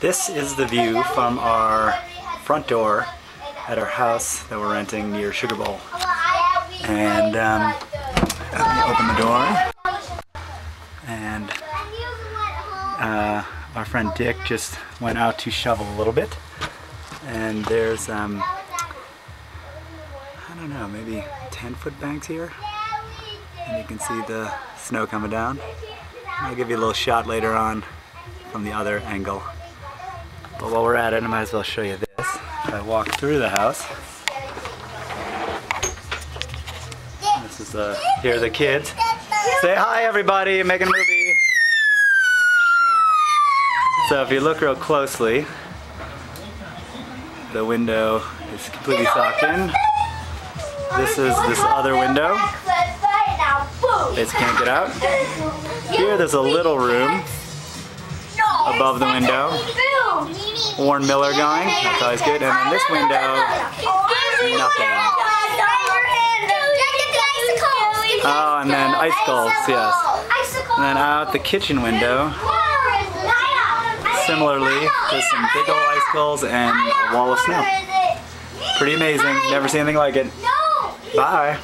This is the view from our front door at our house that we're renting near Sugar Bowl. And let me open the door. And our friend Dick just went out to shovel a little bit. And there's, I don't know, maybe 10-foot banks here. And you can see the snow coming down. I'll give you a little shot later on from the other angle. But while we're at it, I might as well show you this. If I walk through the house, this is here are the kids. Say hi everybody, making a movie. So if you look real closely, the window is completely socked in. This is this other window. They just can't get out. Here there's a little room above the window. Warren Miller going, that's always good. And then this window, nothing. Oh, and then icicles, yes. And then out the kitchen window, similarly, there's some big old icicles and a wall of snow. Pretty amazing, never seen anything like it. Bye.